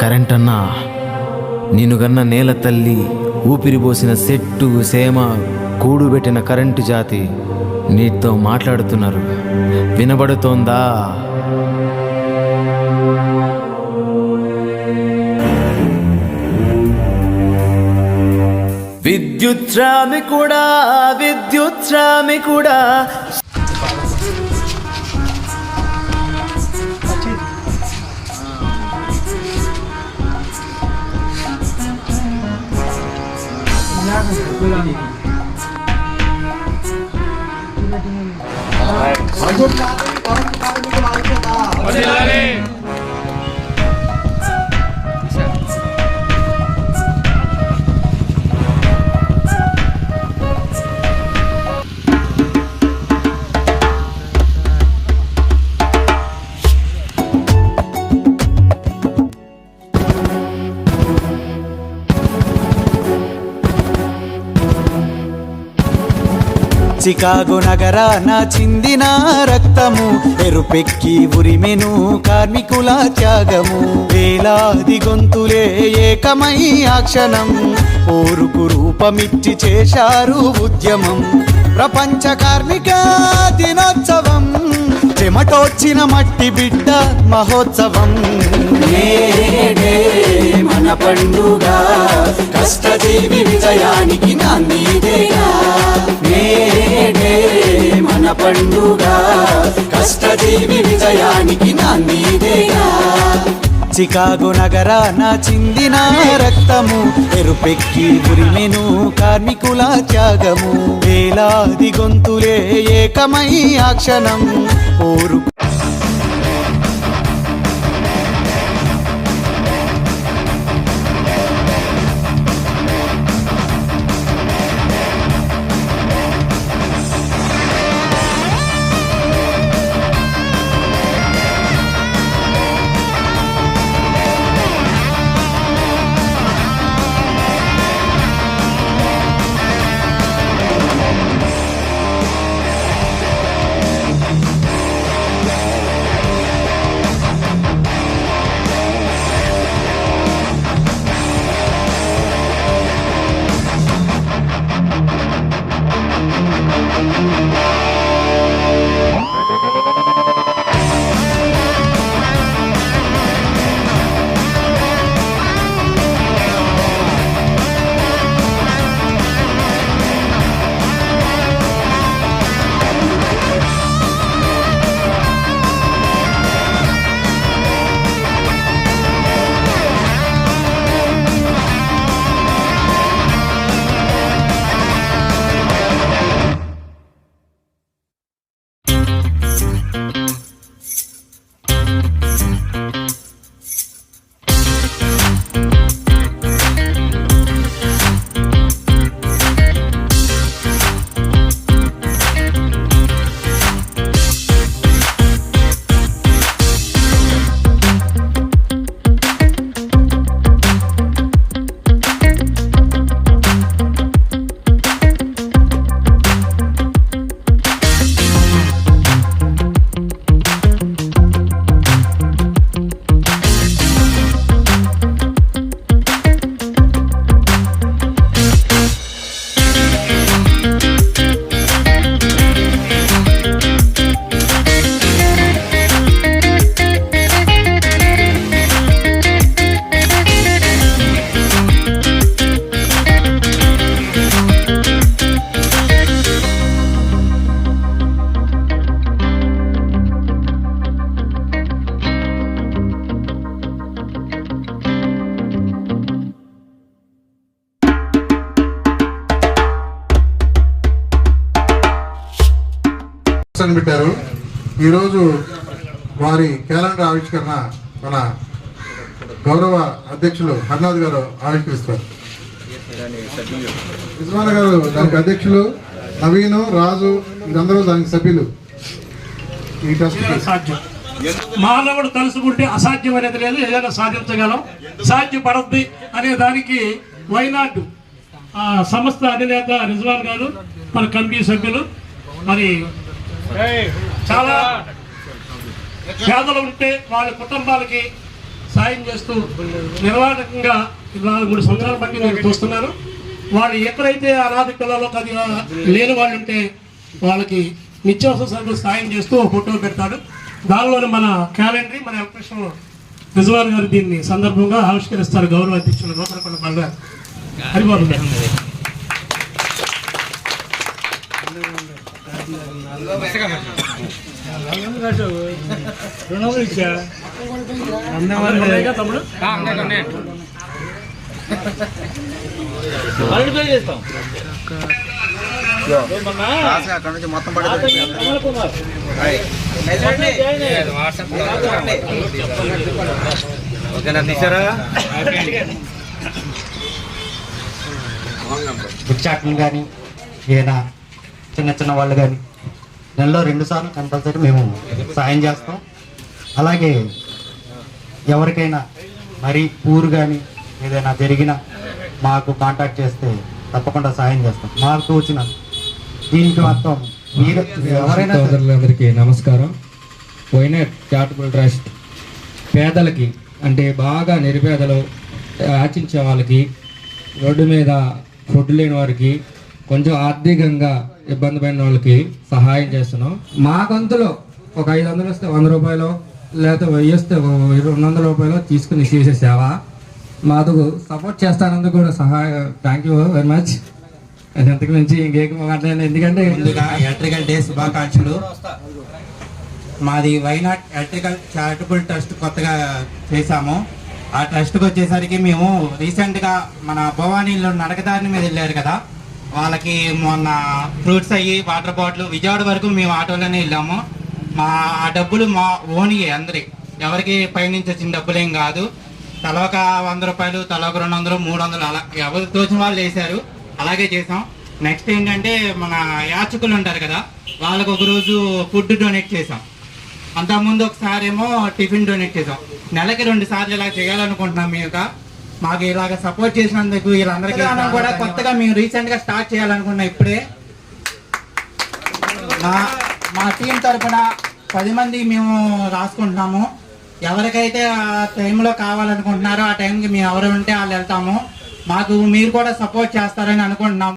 Current అన్నా, నిన్నుగన్న నేల తల్లి, ఊపిరిపోసిన చెట్టు సేమ కూడుబెట్టిన కరెంటు జాతి నీతో మాట్లాడుతున్నారు. వినబడుతోందా? విద్యుత్ శ్రామికుడా, విద్యుత్ శ్రామికుడా. చికాగో నగరాన చిందిన రక్తము, ఎరుపెక్కి ఉరిమెను కార్మికుల త్యాగము. వేలాది గొంతులే ఏకమై ఆ క్షణం ఓరుకు రూపమిచ్చి చేశారు ఉద్యమం. ప్రపంచ కార్మిక దినోత్సవం, చెమటోచిన మట్టి బిడ్డ మహోత్సవం. మన పండుగ కష్టజీవి విజయానికి నాందీదేగా. మన పండుగ కష్టజీవి విజయానికి నాందీదేగా. చికాగో నగరాన చిందిన రక్తము, ఎరుపెక్కి ఉరిమెను కార్మికుల త్యాగము. వేలాది గొంతులే ఏకమై ఆ క్షణం ఓరు. పెట్టారు. ఈరోజు వారి క్యాలెండర్ ఆవిష్కరణ మన గౌరవ అధ్యక్షులు హర్నాథ్ గారు ఆవిష్కరిస్తారు. రిజ్వానా గారు దానికి అధ్యక్షులు, నవీను, రాజు వీరందరూ దానికి సభ్యులు. ఈ ట్రస్ట్ మానవుడు తలుసుకుంటే అసాధ్యం అనేది లేదు, ఏదైనా సాధించగలం, సాధ్యపడద్ది అనే దానికి వైనాడ్ సంస్థ అధినేత రిజ్వాన్ గారు, మన కమిటీ సభ్యులు మరి చాలా పేదలు ఉంటే వాళ్ళ కుటుంబాలకి సాయం చేస్తూ నిర్వాహకంగా 3 సంవత్సరాల బట్టి నేను చూస్తున్నాను. వాళ్ళు ఎక్కడైతే అనాథ పిల్లలు లేని వాళ్ళు ఉంటే వాళ్ళకి నిత్యావసర సరుకులు సాయం చేస్తూ ఒక ఫోటో పెడతాడు. దానిలోని మన క్యాలెండర్ మన ఎలక్ట్రిషన్ రిజవాన్ గారు దీన్ని సందర్భంగా ఆవిష్కరిస్తారు. గౌరవ అధ్యక్షులు నూతనకొండ బలరాం హరిబాబు గారు. తమ్ముడు అక్కడ నుంచి మొత్తం పడి ఓకేనా తీసారా? భిక్షాటనలు కానీ ఏదైనా చిన్న చిన్న వాళ్ళు కానీ నెలలో 2 సార్లు కంపల్సరీ మేము సాయం చేస్తాం. అలాగే ఎవరికైనా మరీ పూర్ కానీ ఏదైనా జరిగినా మాకు కాంటాక్ట్ చేస్తే తప్పకుండా సాయం చేస్తాం. మాకు వచ్చిన దీనికి మొత్తం మీరు ఎవరైనా సోదరులందరికీ నమస్కారం. వైనాడ్ చారిటబుల్ ట్రస్ట్ పేదలకి అంటే బాగా నిరుపేదలు ఆచించే వాళ్ళకి, రోడ్డు మీద ఫుడ్ లేని వారికి, కొంచెం ఆర్థికంగా ఇబ్బంది పడిన వాళ్ళకి సహాయం చేస్తున్నాం. మా గొంతులో ఒక 500 వస్తే 100 రూపాయలు, లేకపోతే 1000 వస్తే 200 రూపాయలు తీసుకుని చేసే సేవ. మాకు సపోర్ట్ చేస్తానందుకు కూడా థ్యాంక్ యూ వెరీ మచ్. ఎంతకు మించి ఇంకేం మాట్లాడలేదు. ఎందుకంటే ముందుగా ఎలక్ట్రికల్ డే శుభాకాంక్షలు. మాది వైనాడ్ ఎలక్ట్రికల్ చారిటబుల్ ట్రస్ట్ కొత్తగా చేశాము. ఆ ట్రస్ట్కి వచ్చేసరికి మేము రీసెంట్గా మన భవానీలో నడకదారిని మీద వెళ్ళారు కదా, వాళ్ళకి మొన్న ఫ్రూట్స్ అయ్యి వాటర్ బాటిల్ విజయవాడ వరకు మేము ఆటోలోనే వెళ్ళాము. ఆ డబ్బులు మా ఓనియే, అందరి ఎవరికి పైనుంచి వచ్చిన డబ్బులు ఏం కాదు. తలొక 100 రూపాయలు, తలొక 200, 300 అలా ఎవరు తోచిన వాళ్ళు వేశారు. అలాగే చేసాం. నెక్స్ట్ ఏంటంటే మన యాచకులు ఉంటారు కదా, వాళ్ళకు ఒకరోజు ఫుడ్ డొనేట్ చేసాం. అంతకుముందు ఒకసారి ఏమో టిఫిన్ డొనేట్ చేసాం. నెలకి 2 సార్లు ఇలా చేయాలనుకుంటున్నాం. మాకు ఇలాగ సపోర్ట్ చేసినందుకు వీళ్ళందరికీ కూడా కొత్తగా మేము రీసెంట్గా స్టార్ట్ చేయాలనుకున్నాం. ఇప్పుడే మా టీం తరఫున 10 మంది మేము రాసుకుంటున్నాము. ఎవరికైతే ఆ టైంలో కావాలనుకుంటున్నారో ఆ టైంకి మేము ఎవరు ఉంటే వాళ్ళు వెళ్తాము. మాకు మీరు కూడా సపోర్ట్ చేస్తారని అనుకుంటున్నాం.